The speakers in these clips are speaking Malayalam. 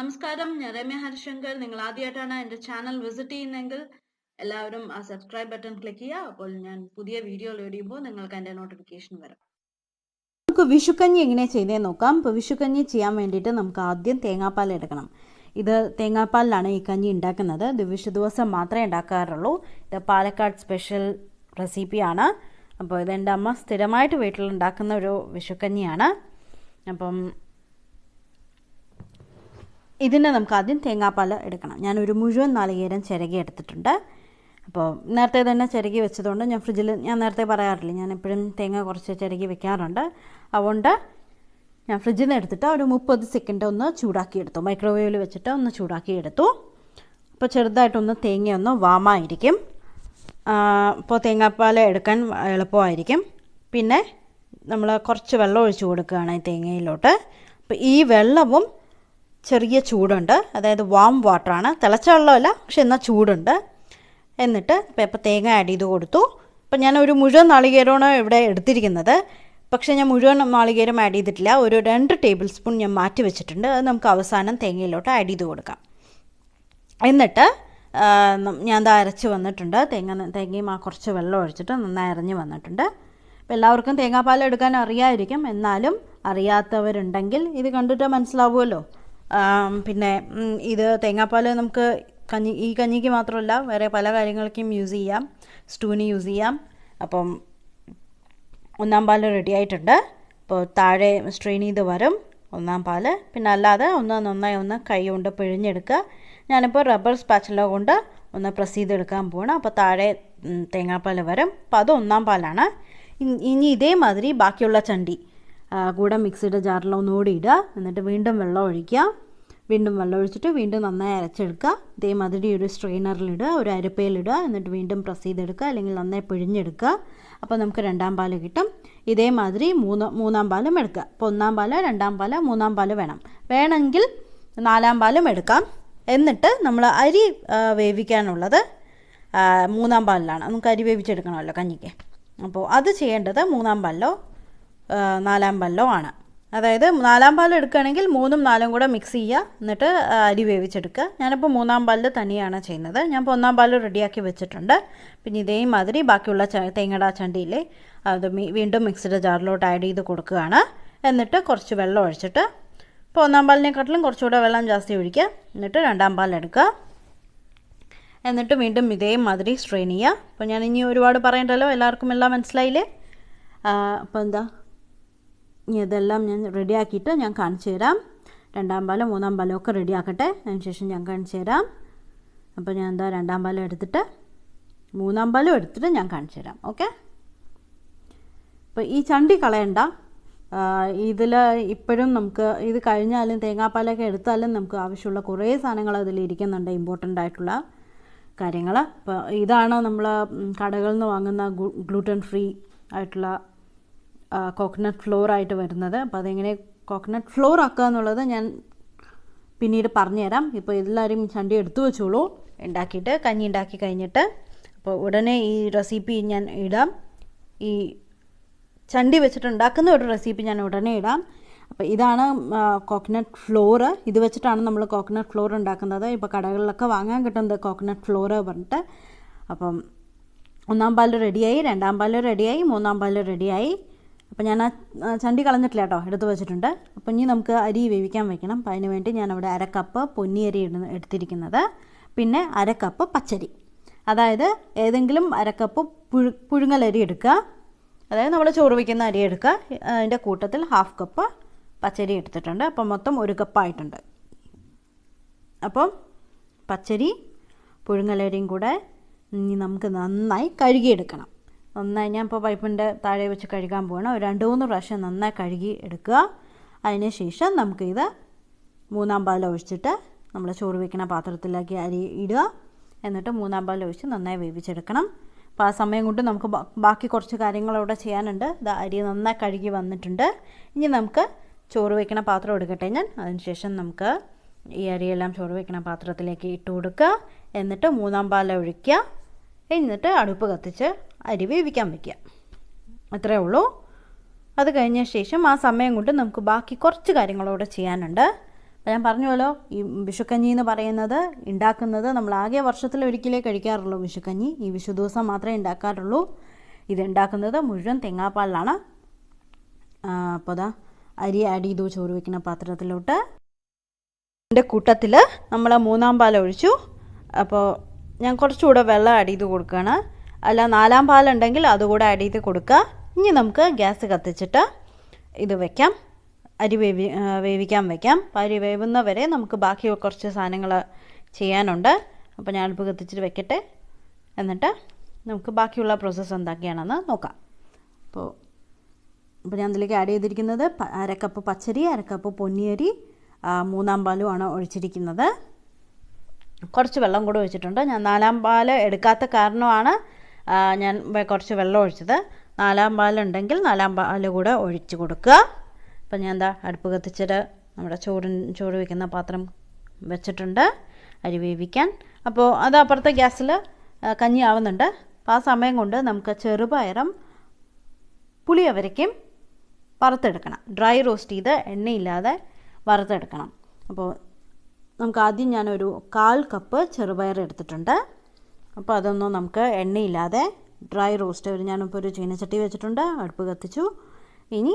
നമസ്കാരം, ഞാൻ രമ്യ ഹരിശങ്കർ. നിങ്ങൾ ആദ്യമായിട്ടാണ് എൻ്റെ ചാനൽ വിസിറ്റ് ചെയ്യുന്നതെങ്കിൽ എല്ലാവരും ആ സബ്സ്ക്രൈബ് ബട്ടൺ ക്ലിക്ക് ചെയ്യുക. അപ്പോൾ ഞാൻ പുതിയ വീഡിയോ ലോഡ് ചെയ്യുമ്പോൾ നിങ്ങൾക്ക് എൻ്റെ നോട്ടിഫിക്കേഷൻ വരും. നമുക്ക് വിഷുക്കഞ്ഞി എങ്ങനെ ചെയ്യുന്നതെന്ന് നോക്കാം. ഇപ്പോൾ വിഷുക്കഞ്ഞി ചെയ്യാൻ വേണ്ടിയിട്ട് നമുക്ക് ആദ്യം തേങ്ങാപ്പാൽ എടുക്കണം. ഇത് തേങ്ങാപ്പാലിലാണ് ഈ കഞ്ഞി ഉണ്ടാക്കുന്നത്. ഇത് വിഷു ദിവസം മാത്രമേ ഉണ്ടാക്കാറുള്ളൂ. ഇത് പാലക്കാട് സ്പെഷ്യൽ റെസിപ്പിയാണ്. അപ്പോൾ ഇതെൻ്റെ അമ്മ സ്ഥിരമായിട്ട് വീട്ടിലുണ്ടാക്കുന്ന ഒരു വിഷുക്കഞ്ഞിയാണ്. അപ്പം ഇതിന് നമുക്ക് ആദ്യം തേങ്ങാപ്പാൽ എടുക്കണം. ഞാനൊരു മുഴുവൻ നാളികേരം ചിരകി എടുത്തിട്ടുണ്ട്. അപ്പോൾ നേരത്തെ തന്നെ ചിരകി വെച്ചതുകൊണ്ട് ഞാൻ നേരത്തെ പറയാറില്ല, ഞാൻ എപ്പോഴും തേങ്ങ കുറച്ച് ചിരകി വെക്കാറുണ്ട്. അതുകൊണ്ട് ഞാൻ ഫ്രിഡ്ജിൽ നിന്ന് എടുത്തിട്ട് ഒരു 30 സെക്കൻഡ് ഒന്ന് ചൂടാക്കിയെടുത്തു. മൈക്രോവേവിൽ വെച്ചിട്ട് ഒന്ന് ചൂടാക്കിയെടുത്തു. അപ്പോൾ ചെറുതായിട്ടൊന്ന് തേങ്ങയൊന്ന് വാമായിരിക്കും. അപ്പോൾ തേങ്ങാപ്പാൽ എടുക്കാൻ എളുപ്പമായിരിക്കും. പിന്നെ നമ്മൾ കുറച്ച് വെള്ളം ഒഴിച്ച് കൊടുക്കുകയാണ് ഈ തേങ്ങയിലോട്ട്. അപ്പോൾ ഈ വെള്ളവും ചെറിയ ചൂടുണ്ട്, അതായത് വാം വാട്ടറാണ്, തിളച്ച വെള്ളമല്ല, പക്ഷെ എന്നാൽ ചൂടുണ്ട്. എന്നിട്ട് ഇപ്പോൾ തേങ്ങ ആഡ് ചെയ്ത് കൊടുത്തു. അപ്പോൾ ഞാനൊരു മുഴുവൻ നാളികേരമാണ് ഇവിടെ എടുത്തിരിക്കുന്നത്. പക്ഷേ ഞാൻ മുഴുവൻ നാളികേരം ആഡ് ചെയ്തിട്ടില്ല. ഒരു 2 ടേബിൾ സ്പൂൺ ഞാൻ മാറ്റി വെച്ചിട്ടുണ്ട്. അത് നമുക്ക് അവസാനം തേങ്ങയിലോട്ട് ആഡ് ചെയ്ത് കൊടുക്കാം. എന്നിട്ട് ഞാൻ അത് അരച്ച് വന്നിട്ടുണ്ട്. തേങ്ങയും കുറച്ച് വെള്ളം ഒഴിച്ചിട്ട് നന്നായി അരഞ്ഞ് വന്നിട്ടുണ്ട്. അപ്പോൾ എല്ലാവർക്കും തേങ്ങാപ്പാൽ എടുക്കാൻ അറിയാമായിരിക്കും. എന്നാലും അറിയാത്തവരുണ്ടെങ്കിൽ ഇത് കണ്ടിട്ട് മനസ്സിലാവുമല്ലോ. പിന്നെ ഇത് തേങ്ങാപ്പാൽ നമുക്ക് ഈ കഞ്ഞിക്ക് മാത്രമല്ല വേറെ പല കാര്യങ്ങൾക്കും യൂസ് ചെയ്യാം. സ്റ്റൂവിന് യൂസ് ചെയ്യാം. അപ്പം 1-ാം പാൽ റെഡി ആയിട്ടുണ്ട്. അപ്പോൾ താഴെ സ്ട്രെയിൻ ചെയ്ത് വരും 1-ാം പാൽ. പിന്നെ അല്ലാതെ നന്നായി കൈ കൊണ്ട് പിഴിഞ്ഞെടുക്കുക. ഞാനിപ്പോൾ റബ്ബർ സ്പാച്ചുല കൊണ്ട് ഒന്ന് പ്രസ് ചെയ്തെടുക്കാൻ പോകണം. അപ്പോൾ താഴെ തേങ്ങാപ്പാൽ വരും. അപ്പോൾ അത് 1-ാം പാലാണ്. ഇനി ഇതേമാതിരി ബാക്കിയുള്ള ചണ്ടി കൂടെ മിക്സിയുടെ ജാറിൽ ഒന്നുകൂടി ഇടുക. എന്നിട്ട് വീണ്ടും വെള്ളം ഒഴിക്കുക. വീണ്ടും വെള്ളം ഒഴിച്ചിട്ട് വീണ്ടും നന്നായി അരച്ചെടുക്കുക. ഇതേമാതിരി ഒരു സ്ട്രെയിനറിലിടുക, ഒരു അരപ്പയിലിടുക. എന്നിട്ട് വീണ്ടും പ്രസ് ചെയ്തെടുക്കുക, അല്ലെങ്കിൽ നന്നായി പിഴിഞ്ഞെടുക്കുക. അപ്പോൾ നമുക്ക് 2-ാം പാൽ കിട്ടും. ഇതേമാതിരി 3-ാം പാലും എടുക്കുക. അപ്പോൾ 1-ാം പാൽ, 2-ാം പാൽ, 3-ാം പാൽ വേണമെങ്കിൽ 4-ാം പാലും എടുക്കാം. എന്നിട്ട് നമ്മൾ അരി വേവിക്കാനുള്ളത് 3-ാം പാലിലാണ്. നമുക്ക് അരി വേവിച്ചെടുക്കണമല്ലോ കഞ്ഞിക്ക്. അപ്പോൾ അത് ചെയ്യേണ്ടത് 3-ാം പാലിലോ 4-ാം പാലിലോ ആണ്. അതായത് 4-ാം പാൽ എടുക്കുകയാണെങ്കിൽ 3ഉം 4ഉം കൂടെ മിക്സ് ചെയ്യുക. എന്നിട്ട് അരി വേവിച്ചെടുക്കുക. ഞാനിപ്പോൾ 3-ാം പാലിൽ തന്നെയാണ് ചെയ്യുന്നത്. ഞാനിപ്പോൾ 1-ാം പാൽ റെഡിയാക്കി വെച്ചിട്ടുണ്ട്. പിന്നെ ഇതേമാതിരി ബാക്കിയുള്ള തേങ്ങയുടെ ചണ്ടിയില്ലേ, അത് വീണ്ടും മിക്സിയുടെ ജാറിലോട്ട് ആഡ് ചെയ്ത് കൊടുക്കുകയാണ്. എന്നിട്ട് കുറച്ച് വെള്ളം ഒഴിച്ചിട്ട്, ഇപ്പോൾ 1-ാം പാലിനെക്കാട്ടിലും കുറച്ചുകൂടെ വെള്ളം ജാസ്തി ഒഴിക്കുക. എന്നിട്ട് 2-ാം പാൽ എടുക്കുക. എന്നിട്ട് വീണ്ടും ഇതേമാതിരി സ്ട്രെയിൻ ചെയ്യുക. അപ്പോൾ ഞാൻ ഇനി ഒരുപാട് പറയണ്ടല്ലോ, എല്ലാവർക്കും എല്ലാം മനസ്സിലായില്ലേ? അപ്പോൾ ഇനി ഇതെല്ലാം ഞാൻ റെഡിയാക്കിയിട്ട് ഞാൻ കാണിച്ചു തരാം. 2-ാം പാലും 3-ാം പാലും ഒക്കെ റെഡിയാക്കട്ടെ. അതിനുശേഷം ഞാൻ കാണിച്ചു തരാം. അപ്പോൾ ഞാൻ 2-ാം പാലും എടുത്തിട്ട് 3-ാം പാലും എടുത്തിട്ട് ഞാൻ കാണിച്ചു തരാം. ഓക്കെ. അപ്പോൾ ഈ ചണ്ടി കളയണ്ട. ഇതിൽ ഇപ്പോഴും നമുക്ക് ഇത് കഴിഞ്ഞാലും തേങ്ങാപ്പാലൊക്കെ എടുത്താലും നമുക്ക് ആവശ്യമുള്ള കുറേ സാധനങ്ങൾ അതിൽ ഇരിക്കുന്നുണ്ട്, ഇമ്പോർട്ടൻ്റ് ആയിട്ടുള്ള കാര്യങ്ങൾ. അപ്പോൾ ഇതാണ് നമ്മൾ കടകളിൽ നിന്ന് വാങ്ങുന്ന ഗ്ലൂട്ടൻ ഫ്രീ ആയിട്ടുള്ള കോക്കനട്ട് ഫ്ലോർ ആയിട്ട് വരുന്നത്. അപ്പോൾ അതെങ്ങനെ കോക്കനട്ട് ഫ്ലോർ ആക്കുക എന്നുള്ളത് ഞാൻ പിന്നീട് പറഞ്ഞുതരാം. ഇപ്പോൾ എല്ലാവരും ചണ്ടി എടുത്തു വെച്ചോളൂ ഉണ്ടാക്കിയിട്ട്, കഞ്ഞി ഉണ്ടാക്കി കഴിഞ്ഞിട്ട്. അപ്പോൾ ഉടനെ ഈ റെസിപ്പി ഞാൻ ഇടാം. ഈ ചണ്ടി വെച്ചിട്ട് ഉണ്ടാക്കുന്ന ഒരു റെസിപ്പി ഞാൻ ഉടനെ ഇടാം. അപ്പോൾ ഇതാണ് കോക്കനട്ട് ഫ്ലോർ. ഇത് വെച്ചിട്ടാണ് നമ്മൾ കോക്കനട്ട് ഫ്ലോർ ഉണ്ടാക്കുന്നത്. ഇപ്പോൾ കടകളിലൊക്കെ വാങ്ങാൻ കിട്ടുന്നത് കോക്കനട്ട് ഫ്ലോർ പറഞ്ഞിട്ട്. അപ്പം 1-ാം പാൽ റെഡിയായി, 2-ാം പാൽ റെഡിയായി, 3-ാം പാൽ റെഡിയായി. അപ്പോൾ ഞാൻ ആ ചണ്ടി കളഞ്ഞിട്ടില്ല കേട്ടോ, എടുത്ത് വെച്ചിട്ടുണ്ട്. അപ്പോൾ ഇനി നമുക്ക് അരി വേവിക്കാൻ വെക്കണം. അപ്പോൾ അതിന് വേണ്ടി ഞാനവിടെ 1/2 കപ്പ് പൊന്നിയരി എടുത്തിരിക്കുന്നത്. പിന്നെ 1/2 കപ്പ് പച്ചരി, അതായത് ഏതെങ്കിലും 1/2 കപ്പ് പുഴുങ്ങലരി എടുക്കുക. അതായത് നമ്മൾ ചോറ് വയ്ക്കുന്ന അരി എടുക്കുക. അതിൻ്റെ കൂട്ടത്തിൽ 1/2 കപ്പ് പച്ചരി എടുത്തിട്ടുണ്ട്. അപ്പോൾ മൊത്തം 1 കപ്പായിട്ടുണ്ട്. അപ്പം പച്ചരി പുഴുങ്ങലരിയും കൂടെ ഇനി നമുക്ക് നന്നായി കഴുകിയെടുക്കണം. നന്നായി ഞാൻ ഇപ്പോൾ പൈപ്പിൻ്റെ താഴെ വെച്ച് കഴുകാൻ പോകണം. ഒരു 2-3 പ്രാവശ്യം നന്നായി കഴുകി എടുക്കുക. അതിന് ശേഷം നമുക്കിത് 3-ാം പാൽ ഒഴിച്ചിട്ട് നമ്മൾ ചോറ് വയ്ക്കുന്ന പാത്രത്തിലേക്ക് അരി ഇടുക. എന്നിട്ട് 3-ാം പാൽ ഒഴിച്ച് നന്നായി വേവിച്ചെടുക്കണം. അപ്പോൾ ആ സമയം കൊണ്ട് നമുക്ക് ബാക്കി കുറച്ച് കാര്യങ്ങളവിടെ ചെയ്യാനുണ്ട്. അരി നന്നായി കഴുകി വന്നിട്ടുണ്ട്. ഇനി നമുക്ക് ചോറ് വയ്ക്കുന്ന പാത്രം എടുക്കട്ടെ ഞാൻ. അതിനുശേഷം നമുക്ക് ഈ അരിയെല്ലാം ചോറ് വയ്ക്കുന്ന പാത്രത്തിലേക്ക് ഇട്ട് കൊടുക്കുക. എന്നിട്ട് 3-ാം പാൽ ഒഴിക്കുക. എന്നിട്ട് അടുപ്പ് കത്തിച്ച് അരി വേവിക്കാൻ വയ്ക്കുക. അത്രയേ ഉള്ളൂ. അത് കഴിഞ്ഞ ശേഷം ആ സമയം കൊണ്ട് നമുക്ക് ബാക്കി കുറച്ച് കാര്യങ്ങളോടെ ചെയ്യാനുണ്ട്. അപ്പോൾ ഞാൻ പറഞ്ഞുവല്ലോ, ഈ വിഷുക്കഞ്ഞി എന്ന് പറയുന്നത് ഉണ്ടാക്കുന്നത് നമ്മളാകെ വർഷത്തിലൊരിക്കലേ കഴിക്കാറുള്ളൂ വിഷുക്കഞ്ഞി. ഈ വിഷു ദിവസം മാത്രമേ ഉണ്ടാക്കാറുള്ളൂ. ഇത് ഉണ്ടാക്കുന്നത് മുഴുവൻ തേങ്ങാപ്പാലിലാണ്. അപ്പോൾ അതാ അരി ആഡ് ചെയ്തു ചോറ് വയ്ക്കുന്ന പാത്രത്തിലോട്ട്. ഇതിൻ്റെ കൂട്ടത്തിൽ നമ്മൾ 3-ാം പാൽ ഒഴിച്ചു. അപ്പോൾ ഞാൻ കുറച്ചുകൂടെ വെള്ളം ആഡ് ചെയ്ത് കൊടുക്കുകയാണ്. അല്ല 4-ാം പാലുണ്ടെങ്കിൽ അതുകൂടെ ആഡ് ചെയ്ത് കൊടുക്കുക. ഇനി നമുക്ക് ഗ്യാസ് കത്തിച്ചിട്ട് ഇത് വയ്ക്കാം, അരി വേവിക്കാൻ വയ്ക്കാം. അരി വേവുന്നവരെ നമുക്ക് ബാക്കി കുറച്ച് സാധനങ്ങൾ ചെയ്യാനുണ്ട്. അപ്പോൾ ഞാൻ അടുപ്പ് കത്തിച്ചിട്ട് വെക്കട്ടെ, എന്നിട്ട് നമുക്ക് ബാക്കിയുള്ള പ്രോസസ്സ് എന്തൊക്കെയാണെന്ന് നോക്കാം. അപ്പോൾ ഞാൻ ഇതിലേക്ക് ആഡ് ചെയ്തിരിക്കുന്നത് 1/2 കപ്പ് പച്ചരി, 1/2 കപ്പ് പൊന്നിയരി, 3-ാം പാലുമാണ് ഒഴിച്ചിരിക്കുന്നത്. കുറച്ച് വെള്ളം കൂടെ ഒഴിച്ചിട്ടുണ്ട്. ഞാൻ 4-ാം പാൽ എടുക്കാത്ത കാരണമാണ് ഞാൻ കുറച്ച് വെള്ളം ഒഴിച്ചത്. 4-ാം പാലുണ്ടെങ്കിൽ 4-ാം പാൽ കൂടെ ഒഴിച്ച് കൊടുക്കുക. അപ്പം ഞാൻ എന്താ അടുപ്പ് കത്തിച്ചിട്ട് നമ്മുടെ ചോറ് വയ്ക്കുന്ന പാത്രം വെച്ചിട്ടുണ്ട് അരി വേവിക്കാൻ. അപ്പോൾ അത് അപ്പുറത്തെ ഗ്യാസിൽ കഞ്ഞി ആവുന്നുണ്ട്. അപ്പോൾ ആ സമയം കൊണ്ട് നമുക്ക് ചെറുപയറും പുളിയവരയ്ക്കും വറുത്തെടുക്കണം. ഡ്രൈ റോസ്റ്റ് ചെയ്ത് എണ്ണയില്ലാതെ വറുത്തെടുക്കണം. അപ്പോൾ നമുക്ക് ആദ്യം ഞാനൊരു 1/4 കപ്പ് ചെറുപയർ എടുത്തിട്ടുണ്ട്. അപ്പോൾ അതൊന്നും നമുക്ക് എണ്ണയില്ലാതെ ഡ്രൈ റോസ്റ്റ് ഞാനിപ്പോൾ ഒരു ചീനച്ചട്ടി വെച്ചിട്ടുണ്ട്, അടുപ്പ് കത്തിച്ചു. ഇനി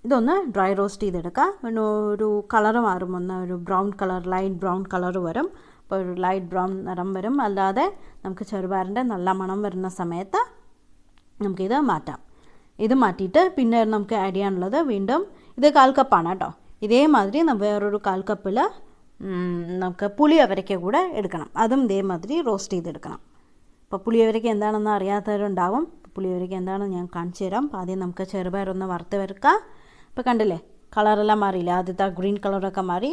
ഇതൊന്ന് ഡ്രൈ റോസ്റ്റ് ചെയ്തെടുക്കാം. ഒരു കളറ് മാറും, ഒരു brown colour, light brown colour വരും. അപ്പോൾ ഒരു ലൈറ്റ് ബ്രൗൺ നിറം വരും. അല്ലാതെ നമുക്ക് ചെറുപയറിൻ്റെ നല്ല മണം വരുന്ന സമയത്ത് നമുക്കിത് മാറ്റാം. ഇത് മാറ്റിയിട്ട് പിന്നെ നമുക്ക് ആഡ് ചെയ്യാനുള്ളത് വീണ്ടും ഇത് 1/4 കപ്പാണ് കേട്ടോ. ഇതേമാതിരി വേറൊരു 1/4 കപ്പിൽ നമുക്ക് പുളിയവരയ്ക്ക കൂടെ എടുക്കണം. അതും ഇതേമാതിരി റോസ്റ്റ് ചെയ്തെടുക്കണം. അപ്പോൾ പുളിയവരയ്ക്ക എന്താണെന്ന് അറിയാത്തവരുണ്ടാവും. പുളിയവരയ്ക്ക എന്താണെന്ന് ഞാൻ കാണിച്ചു തരാം. അപ്പോൾ ആദ്യം നമുക്ക് ചെറുപയറൊന്ന് വറുത്ത് വെക്കാം. ഇപ്പോൾ കണ്ടില്ലേ, കളറെല്ലാം മാറിയില്ല. ആദ്യത്തെ ആ ഗ്രീൻ കളറൊക്കെ മാറി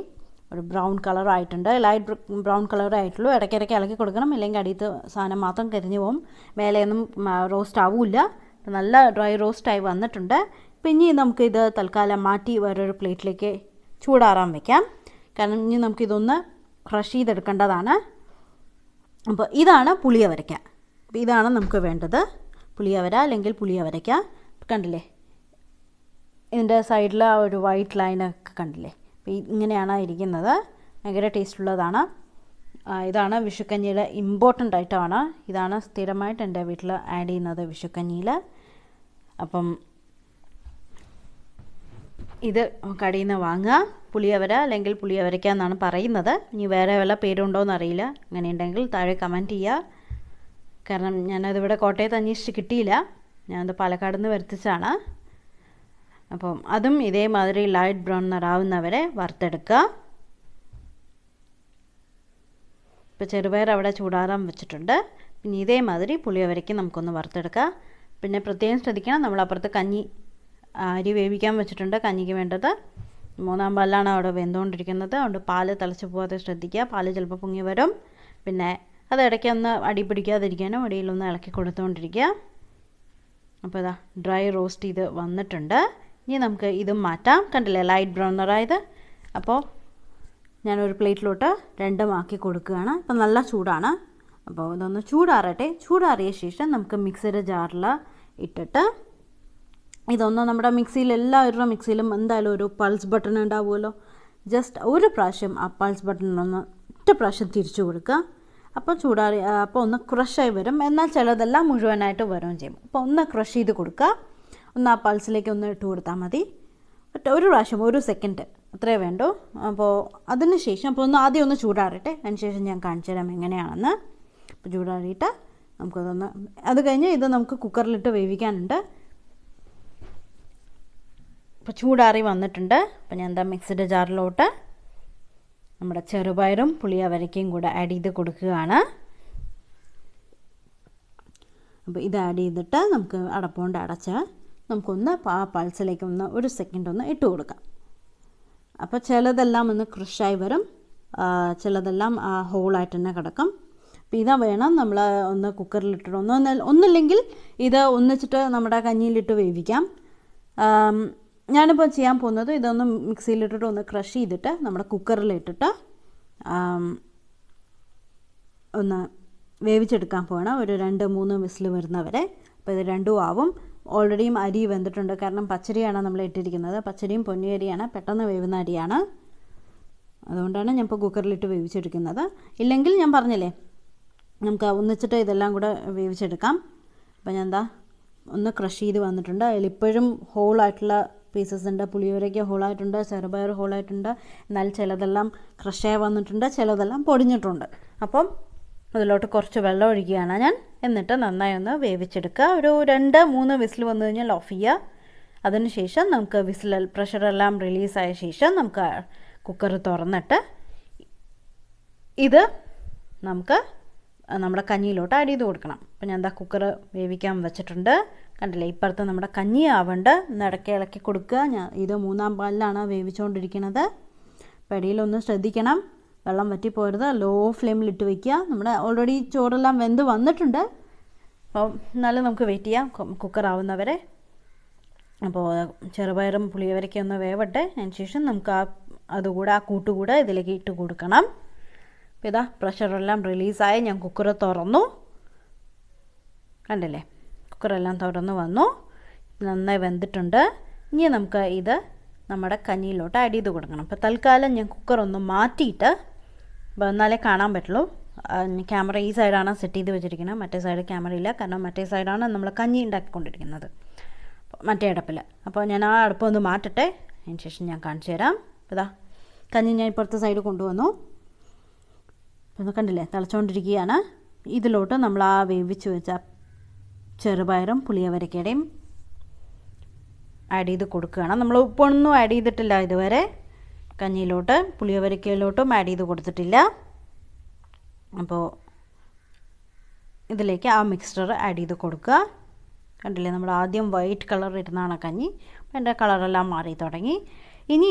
ഒരു ബ്രൗൺ കളറായിട്ടുണ്ട്. ലൈറ്റ് ബ്രൗൺ കളറേ ആയിട്ടുള്ളൂ. ഇടയ്ക്കിടയ്ക്ക് ഇളക്കി കൊടുക്കണം, ഇല്ലെങ്കിൽ അടിയത്തെ സാധനം മാത്രം കരിഞ്ഞു പോകും, മേലെയൊന്നും റോസ്റ്റ് ആവില്ല. നല്ല ഡ്രൈ റോസ്റ്റായി വന്നിട്ടുണ്ട്. അപ്പോൾ ഇനി നമുക്കിത് തൽക്കാലം മാറ്റി വേറൊരു പ്ലേറ്റിലേക്ക് ചൂടാറാൻ വയ്ക്കാം. കാരണം ഇനി നമുക്കിതൊന്ന് ക്രഷ് ചെയ്തെടുക്കേണ്ടതാണ്. അപ്പോൾ ഇതാണ് പുളിയവരയ്ക്ക. അപ്പോൾ ഇതാണ് നമുക്ക് വേണ്ടത്, പുളിയവര അല്ലെങ്കിൽ പുളിയവരയ്ക്ക. കണ്ടില്ലേ, ഇതിൻ്റെ സൈഡിൽ ആ ഒരു വൈറ്റ് ലൈനൊക്കെ കണ്ടില്ലേ. അപ്പോൾ ഇങ്ങനെയാണ് ഇരിക്കുന്നത്. ഭയങ്കര ടേസ്റ്റുള്ളതാണ്. ഇതാണ് വിഷുക്കഞ്ഞിയുടെ ഇമ്പോർട്ടൻ്റ് ഐറ്റമാണ്. ഇതാണ് സ്ഥിരമായിട്ട് എൻ്റെ വീട്ടിൽ ആഡ് ചെയ്യുന്നത് വിഷുക്കഞ്ഞിയിൽ. അപ്പം ഇത് കടയിൽ നിന്ന് വാങ്ങുക. പുളിയവര അല്ലെങ്കിൽ പുളിയവരയ്ക്ക എന്നാണ് പറയുന്നത്. ഇനി വേറെ വല്ല പേരുണ്ടോ എന്നറിയില്ല. അങ്ങനെയുണ്ടെങ്കിൽ താഴെ കമൻറ്റ് ചെയ്യുക. കാരണം ഞാനതിവിടെ കോട്ടയത്ത് അന്വേഷിച്ച് കിട്ടിയില്ല. ഞാനത് പാലക്കാട് നിന്ന് വരുത്തിച്ചാണ്. അപ്പം അതും ഇതേമാതിരി ലൈറ്റ് ബ്രൗൺ നിറാവുന്നവരെ വറുത്തെടുക്കുക. ഇപ്പോൾ ചെറുപയർ അവിടെ ചൂടാറാൻ വെച്ചിട്ടുണ്ട്. പിന്നെ ഇതേമാതിരി പുളിയവരയ്ക്ക് നമുക്കൊന്ന് വറുത്തെടുക്കാം. പിന്നെ പ്രത്യേകം ശ്രദ്ധിക്കണം, നമ്മളപ്പുറത്ത് കഞ്ഞി അരി വേവിക്കാൻ വെച്ചിട്ടുണ്ട്. കഞ്ഞിക്ക് വേണ്ടത് 3-ാം പാലാണ് അവിടെ വെന്തുകൊണ്ടിരിക്കുന്നത്. അതുകൊണ്ട് പാല് തിളച്ച് പോകാതെ ശ്രദ്ധിക്കുക. പാല് ചിലപ്പോൾ പൊങ്ങി വരും. പിന്നെ അത് ഇടയ്ക്കൊന്ന് അടി പിടിക്കാതിരിക്കാനും അടിയിലൊന്ന് ഇളക്കി കൊടുത്തുകൊണ്ടിരിക്കുക. അപ്പോൾ ഇതാ ഡ്രൈ റോസ്റ്റ് ചെയ്ത് വന്നിട്ടുണ്ട്. ഇനി നമുക്ക് ഇതും മാറ്റാം. കണ്ടില്ലേ, ലൈറ്റ് ബ്രൗൺ നിറായത്. അപ്പോൾ ഞാനൊരു പ്ലേറ്റിലോട്ട് രണ്ടും ആക്കി കൊടുക്കുകയാണ്. ഇപ്പം നല്ല ചൂടാണ്. അപ്പോൾ ഇതൊന്ന് ചൂടാറട്ടെ. ചൂടാറിയ ശേഷം നമുക്ക് മിക്സിയുടെ ജാറിൽ ഇട്ടിട്ട് ഇതൊന്ന് നമ്മുടെ എല്ലാവരുടെ മിക്സിയിലും എന്തായാലും ഒരു പൾസ് ബട്ടൺ ഉണ്ടാവുമല്ലോ. ജസ്റ്റ് ഒരു പ്രാവശ്യം ആ പൾസ് ബട്ടൺ ഒറ്റ പ്രാവശ്യം തിരിച്ചു കൊടുക്കുക. അപ്പോൾ അപ്പോൾ ഒന്ന് ക്രഷായി വരും. എന്നാൽ ചിലതെല്ലാം മുഴുവനായിട്ട് വരികയും ചെയ്യും. അപ്പോൾ ഒന്ന് ക്രഷ് ചെയ്ത് കൊടുക്കുക. ഒന്ന് ആ പൾസിലേക്ക് ഒന്ന് ഇട്ട് കൊടുത്താൽ മതി. ഒരു പ്രാവശ്യം 1 സെക്കൻഡ് അത്രേ വേണ്ടൂ. അപ്പോൾ അതിന് ശേഷം അപ്പോൾ ആദ്യം ഒന്ന് ചൂടാറട്ടെ. അതിന് ശേഷം ഞാൻ കാണിച്ചു തരാം എങ്ങനെയാണെന്ന്. അപ്പോൾ ചൂടാറിയിട്ട് നമുക്കതൊന്ന് അത് കഴിഞ്ഞ് ഇത് നമുക്ക് കുക്കറിലിട്ട് വേവിക്കാനുണ്ട്. അപ്പോൾ ചൂടാറി വന്നിട്ടുണ്ട്. അപ്പോൾ ഞാൻ മിക്സിയുടെ ജാറിലോട്ട് നമ്മുടെ ചെറുപയറും പുളിയവരയ്ക്കയും കൂടെ ആഡ് ചെയ്ത് കൊടുക്കുകയാണ്. അപ്പോൾ ഇത് ആഡ് ചെയ്തിട്ട് നമുക്ക് അടപ്പുകൊണ്ട് അടച്ച് നമുക്കൊന്ന് ആ പൾസിലേക്ക് 1 സെക്കൻഡ് ഒന്ന് ഇട്ട് കൊടുക്കാം. അപ്പോൾ ചിലതെല്ലാം ഒന്ന് ക്രഷായി വരും, ചിലതെല്ലാം ഹോളായിട്ട് തന്നെ കിടക്കും. അപ്പോൾ ഇതാ വേണം നമ്മൾ ഒന്ന് കുക്കറിലിട്ടിട്ട് ഒന്നില്ലെങ്കിൽ ഇത് ഒന്നിച്ചിട്ട് നമ്മുടെ കഞ്ഞിയിലിട്ട് വേവിക്കാം. ഞാനിപ്പോൾ ചെയ്യാൻ പോകുന്നത് ഇതൊന്ന് മിക്സിയിലിട്ടിട്ട് ഒന്ന് ക്രഷ് ചെയ്തിട്ട് നമ്മുടെ കുക്കറിലിട്ടിട്ട് ഒന്ന് വേവിച്ചെടുക്കാൻ പോകണം. ഒരു 2-3 വിസിൽ വരുന്നവരെ. അപ്പോൾ ഇത് രണ്ടും ആവും. ഓൾറെഡിയും അരി വെന്തിട്ടുണ്ട്. കാരണം പച്ചരിയാണ് നമ്മൾ ഇട്ടിരിക്കുന്നത്. പച്ചരിയും പൊന്നിയരിയാണ്, പെട്ടെന്ന് വേവുന്ന അരിയാണ്. അതുകൊണ്ടാണ് ഞാൻ ഇപ്പോൾ കുക്കറിലിട്ട് വേവിച്ചെടുക്കുന്നത്. ഇല്ലെങ്കിൽ ഞാൻ പറഞ്ഞില്ലേ നമുക്ക് ഒന്നിച്ചിട്ട് ഇതെല്ലാം കൂടെ വേവിച്ചെടുക്കാം. അപ്പോൾ ഞാൻ എന്താ ഒന്ന് ക്രഷ് ചെയ്ത് വന്നിട്ടുണ്ട്. അതിലിപ്പോഴും ഹോളായിട്ടുള്ള പീസസ് ഉണ്ട്. പുളിയോരയ്ക്ക് ഹോളായിട്ടുണ്ട്, ചെറുപയർ ഹോളായിട്ടുണ്ട്. എന്നാൽ ചിലതെല്ലാം ക്രഷായി വന്നിട്ടുണ്ട്, ചിലതെല്ലാം പൊടിഞ്ഞിട്ടുണ്ട്. അപ്പം അതിലോട്ട് കുറച്ച് വെള്ളം ഒഴിക്കുകയാണ് ഞാൻ. എന്നിട്ട് നന്നായി ഒന്ന് വേവിച്ചെടുക്കുക. ഒരു 2-3 വിസിൽ വന്നു കഴിഞ്ഞാൽ ഓഫ് ചെയ്യുക. അതിനുശേഷം നമുക്ക് പ്രഷറെല്ലാം റിലീസായ ശേഷം നമുക്ക് കുക്കർ തുറന്നിട്ട് ഇത് നമുക്ക് നമ്മുടെ കഞ്ഞിയിലോട്ട് ആഡ് ചെയ്ത് കൊടുക്കണം. അപ്പോൾ ഞാൻ എന്താ കുക്കർ വേവിക്കാൻ വെച്ചിട്ടുണ്ട്. കണ്ടില്ലേ, ഇപ്പുറത്ത് നമ്മുടെ കഞ്ഞി ആവുന്നുണ്ട്. ഇടയ്ക്ക് ഇളക്കി കൊടുക്കുക. ഇത് 3-ാം പാലിലാണ് വേവിച്ചുകൊണ്ടിരിക്കുന്നത്. അപ്പോൾ ഇടയിലൊന്ന് ശ്രദ്ധിക്കണം, വെള്ളം വറ്റിപ്പോരുത്. ലോ ഫ്ലെയിമിലിട്ട് വയ്ക്കുക. നമ്മുടെ ഓൾറെഡി ചോറെല്ലാം വെന്ത് വന്നിട്ടുണ്ട്. അപ്പോൾ എന്നാലും നമുക്ക് വെയിറ്റ് ചെയ്യാം കുക്കർ ആവുന്നവരെ. അപ്പോൾ ചെറുപയറും പുളിയോരയ്ക്കും ഒന്ന് വേവട്ടെ. അതിന് ശേഷം നമുക്ക് അതുകൂടെ ആ കൂട്ടുകൂടെ ഇതിലേക്ക് ഇട്ട് കൊടുക്കണം. അപ്പോൾ ഇതാ പ്രഷറെല്ലാം റിലീസായി ഞാൻ കുക്കർ തുറന്നു. കണ്ടില്ലേ, കുക്കറെല്ലാം തുറന്നു വന്നു. നന്നായി വെന്തിട്ടുണ്ട്. ഇനി നമുക്ക് ഇത് നമ്മുടെ കഞ്ഞിയിലോട്ട് ആഡ് ചെയ്ത് കൊടുക്കണം. അപ്പോൾ തൽക്കാലം ഞാൻ കുക്കർ ഒന്ന് മാറ്റിയിട്ട്, അപ്പോൾ എന്നാലേ കാണാൻ പറ്റുള്ളൂ. ക്യാമറ ഈ സൈഡാണ് സെറ്റ് ചെയ്ത് വെച്ചിരിക്കുന്നത്, മറ്റേ സൈഡ് ക്യാമറ ഇല്ല. കാരണം മറ്റേ സൈഡാണ് നമ്മൾ കഞ്ഞി ഉണ്ടാക്കിക്കൊണ്ടിരിക്കുന്നത്, മറ്റേ അടുപ്പിൽ. അപ്പോൾ ഞാൻ ആ അടുപ്പൊന്ന് മാറ്റട്ടെ, അതിന് ശേഷം ഞാൻ കാണിച്ചു തരാം. ഇതാ കഞ്ഞി ഞാൻ ഇപ്പുറത്തെ സൈഡ് കൊണ്ടുവന്നു. അപ്പോൾ കണ്ടില്ലേ, തിളച്ചുകൊണ്ടിരിക്കുകയാണ്. ഇതിലോട്ട് നമ്മൾ ആ വേവിച്ച് വെച്ച ചെറുപയറും പുളിയോരയ്ക്കയുടെയും ആഡ് ചെയ്ത് കൊടുക്കുകയാണ്. നമ്മൾ ഉപ്പൊന്നും ആഡ് ചെയ്തിട്ടില്ല ഇതുവരെ. കഞ്ഞിയിലോട്ട് പുളിയോരയ്ക്കയിലോട്ടും ആഡ് ചെയ്ത് കൊടുത്തിട്ടില്ല. അപ്പോൾ ഇതിലേക്ക് ആ മിക്സ്ചർ ആഡ് ചെയ്ത് കൊടുക്കുക. കണ്ടില്ലേ, നമ്മൾ ആദ്യം വൈറ്റ് കളർ ഇരുന്നാണ് കഞ്ഞി. അപ്പോൾ എൻ്റെ കളറെല്ലാം മാറി തുടങ്ങി. ഇനി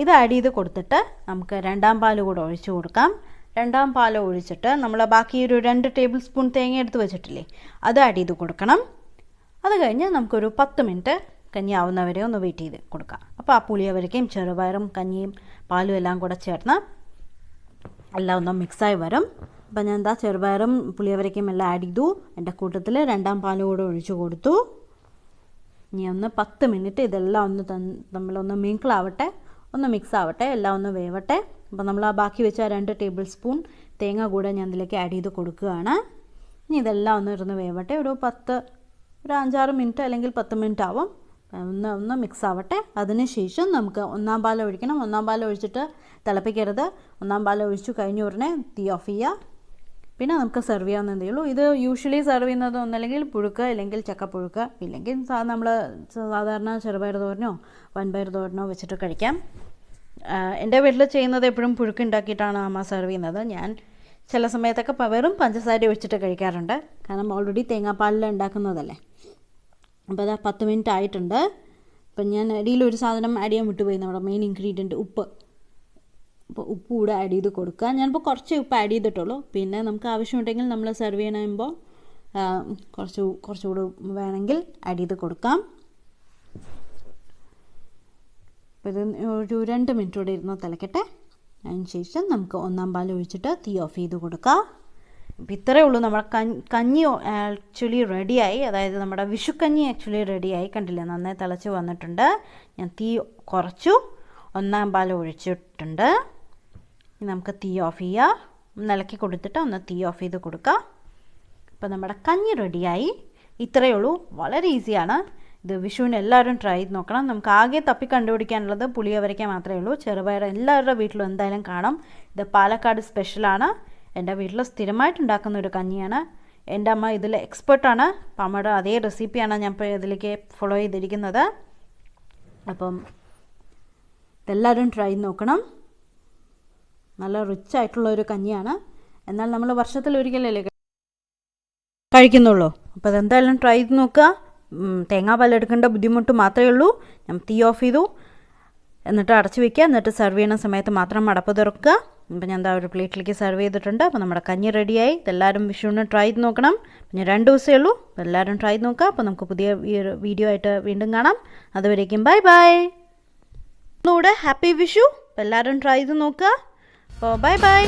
ഇത് ആഡ് ചെയ്ത് കൊടുത്തിട്ട് നമുക്ക് 2-ാം പാൽ കൂടെ ഒഴിച്ച് കൊടുക്കാം. 2-ാം പാൽ ഒഴിച്ചിട്ട് നമ്മൾ ബാക്കി ഒരു 2 ടേബിൾ സ്പൂൺ തേങ്ങ എടുത്ത് വെച്ചിട്ടില്ലേ, അത് ആഡ് ചെയ്ത് കൊടുക്കണം. അത് കഴിഞ്ഞ് നമുക്കൊരു 10 മിനിറ്റ് കഞ്ഞി ആവുന്നവരെ ഒന്ന് വെയിറ്റ് ചെയ്ത് കൊടുക്കാം. അപ്പോൾ ആ പുളിയോരയ്ക്കയും ചെറുപയറും കഞ്ഞിയും പാലും എല്ലാം കൂടെ ചേർന്ന് എല്ലാം ഒന്ന് മിക്സായി വരും. അപ്പോൾ ഞാൻ എന്താ ചെറുപയറും പുളിയോരയ്ക്കയും എല്ലാം ആഡ് ചെയ്തു. എൻ്റെ കൂട്ടത്തിൽ 2-ാം പാൽ കൂടെ ഒഴിച്ച് കൊടുത്തു. ഇനി ഒന്ന് 10 മിനിറ്റ് ഇതെല്ലാം ഒന്ന് നമ്മളൊന്ന് മിങ്കിളാവട്ടെ, ഒന്ന് മിക്സ് ആവട്ടെ, എല്ലാം ഒന്ന് വേവട്ടെ. അപ്പോൾ നമ്മൾ ആ ബാക്കി വെച്ച 2 ടേബിൾ സ്പൂൺ തേങ്ങ കൂടെ ഞാൻ ഇതിലേക്ക് ആഡ് ചെയ്ത് കൊടുക്കുകയാണ്. ഇനി ഇതെല്ലാം ഒന്ന് ഇരുന്ന് വേവട്ടെ. ഒരു 5-6 മിനിറ്റ് അല്ലെങ്കിൽ 10 മിനിറ്റ് ആവും. ഒന്ന് മിക്സ് ആവട്ടെ. അതിനുശേഷം നമുക്ക് 1-ാം പാൽ ഒഴിക്കണം. 1-ാം പാൽ ഒഴിച്ചിട്ട് തിളപ്പിക്കരുത്. 1-ാം പാൽ ഒഴിച്ചു കഴിഞ്ഞ ഉടനെ തീ ഓഫ് ചെയ്യുക. പിന്നെ നമുക്ക് സെർവ് ചെയ്യാവുന്നതേ ഉള്ളൂ. ഇത് യൂഷ്വലി സെർവ് ചെയ്യുന്നത് ഒന്നല്ലെങ്കിൽ പുഴുക്ക്, അല്ലെങ്കിൽ ചക്കപ്പുഴുക്ക്, ഇല്ലെങ്കിൽ നമ്മൾ സാധാരണ ചെറുപയർ തോരനോ വൻപയർ തോരനോ വെച്ചിട്ട് കഴിക്കാം. എൻ്റെ വീട്ടിൽ ചെയ്യുന്നത് എപ്പോഴും പുഴുക്ക് ഉണ്ടാക്കിയിട്ടാണ് അമ്മ സെർവ് ചെയ്യുന്നത്. ഞാൻ ചില സമയത്തൊക്കെ വെറും പഞ്ചസാര ഒഴിച്ചിട്ട് കഴിക്കാറുണ്ട്. കാരണം ഓൾറെഡി തേങ്ങാപ്പാലിൽ ഉണ്ടാക്കുന്നതല്ലേ. അപ്പോൾ അത് 10 മിനിറ്റ് ആയിട്ടുണ്ട്. അപ്പം ഞാൻ അടിയിലൊരു സാധനം ആഡ് ചെയ്യാൻ വിട്ടുപോയി, നമ്മുടെ മെയിൻ ഇൻഗ്രീഡിയൻറ്റ് ഉപ്പ്. അപ്പോൾ ഉപ്പ് കൂടെ ആഡ് ചെയ്ത് കൊടുക്കുക. ഞാനിപ്പോൾ കുറച്ച് ഉപ്പ് ആഡ് ചെയ്തിട്ടുള്ളൂ. പിന്നെ നമുക്ക് ആവശ്യമുണ്ടെങ്കിൽ നമ്മൾ സെർവ് ചെയ്യണമെമ്പോൾ കുറച്ചുകൂടി വേണമെങ്കിൽ ആഡ് ചെയ്ത് കൊടുക്കാം. അപ്പോൾ ഇത് ഒരു 2 മിനിറ്റ് കൂടെ ഇരുന്ന് തിളക്കട്ടെ. അതിന് ശേഷം നമുക്ക് 1-ാം പാൽ ഒഴിച്ചിട്ട് തീ ഓഫ് ചെയ്ത് കൊടുക്കാം. അപ്പോൾ ഇത്രയേ ഉള്ളൂ, നമ്മുടെ കഞ്ഞി ആക്ച്വലി റെഡിയായി. അതായത് നമ്മുടെ വിഷുക്കഞ്ഞി ആക്ച്വലി റെഡിയായി. കണ്ടില്ലേ, നന്നായി തിളച്ച് വന്നിട്ടുണ്ട്. ഞാൻ തീ കുറച്ചു, 1-ാം പാൽ ഒഴിച്ചിട്ടുണ്ട്. ഇനി നമുക്ക് തീ ഓഫ് ചെയ്യുക. ഇളക്കി കൊടുത്തിട്ട് ഒന്ന് തീ ഓഫ് ചെയ്ത് കൊടുക്കുക. അപ്പോൾ നമ്മുടെ കഞ്ഞി റെഡിയായി. ഇത്രയേ ഉള്ളൂ, വളരെ ഈസിയാണ്. ഇത് വിഷുവിന് എല്ലാവരും ട്രൈ ചെയ്ത് നോക്കണം. നമുക്ക് ആകെ തപ്പി കണ്ടുപിടിക്കാനുള്ളത് പുളിയോരയ്ക്ക മാത്രമേ ഉള്ളൂ. ചെറുപയർ എല്ലാവരുടെ വീട്ടിലും എന്തായാലും കാണും. ഇത് പാലക്കാട് സ്പെഷ്യലാണ്. എൻ്റെ വീട്ടിൽ സ്ഥിരമായിട്ട് ഉണ്ടാക്കുന്ന ഒരു കഞ്ഞിയാണ്. എൻ്റെ അമ്മ ഇതിൽ എക്സ്പെർട്ടാണ്. അപ്പം അമ്മയുടെ അതേ റെസിപ്പിയാണ് ഞാൻ ഇപ്പോൾ ഇതിലേക്ക് ഫോളോ ചെയ്തിരിക്കുന്നത്. അപ്പം ഇതെല്ലാവരും ട്രൈ ചെയ്ത് നോക്കണം. നല്ല റിച്ച് ആയിട്ടുള്ളൊരു കഞ്ഞിയാണ്. എന്നാൽ നമ്മൾ വർഷത്തിലൊരിക്കലല്ലേ കഴിക്കുന്നുള്ളൂ. അപ്പോൾ അതെന്തായാലും ട്രൈ ചെയ്ത് നോക്കുക. തേങ്ങാപ്പാൽ എടുക്കേണ്ട ബുദ്ധിമുട്ട് മാത്രമേ ഉള്ളൂ. ഞാൻ തീ ഓഫ് ചെയ്തു, എന്നിട്ട് അടച്ചു വയ്ക്കുക. എന്നിട്ട് സെർവ് ചെയ്യുന്ന സമയത്ത് മാത്രം അടപ്പ് തുറക്കുക. അപ്പോൾ ഞാൻ എന്താ ഒരു പ്ലേറ്റിലേക്ക് സെർവ് ചെയ്തിട്ടുണ്ട്. അപ്പോൾ നമ്മുടെ കഞ്ഞി റെഡിയായി. ഇതെല്ലാവരും വിഷുവിന് ട്രൈ ചെയ്ത് നോക്കണം. പിന്നെ 2 ദിവസമേ ഉള്ളൂ. അപ്പോൾ എല്ലാവരും ട്രൈ ചെയ്ത് നോക്കുക. അപ്പോൾ നമുക്ക് പുതിയ വീഡിയോ ആയിട്ട് വീണ്ടും കാണാം. അതുവരേക്കും ബൈ ബൈ. ഒന്നുകൂടെ ഹാപ്പി വിഷു. അപ്പോൾ എല്ലാവരും ട്രൈ ചെയ്ത് നോക്കുക. അപ്പോൾ ബൈ ബൈ.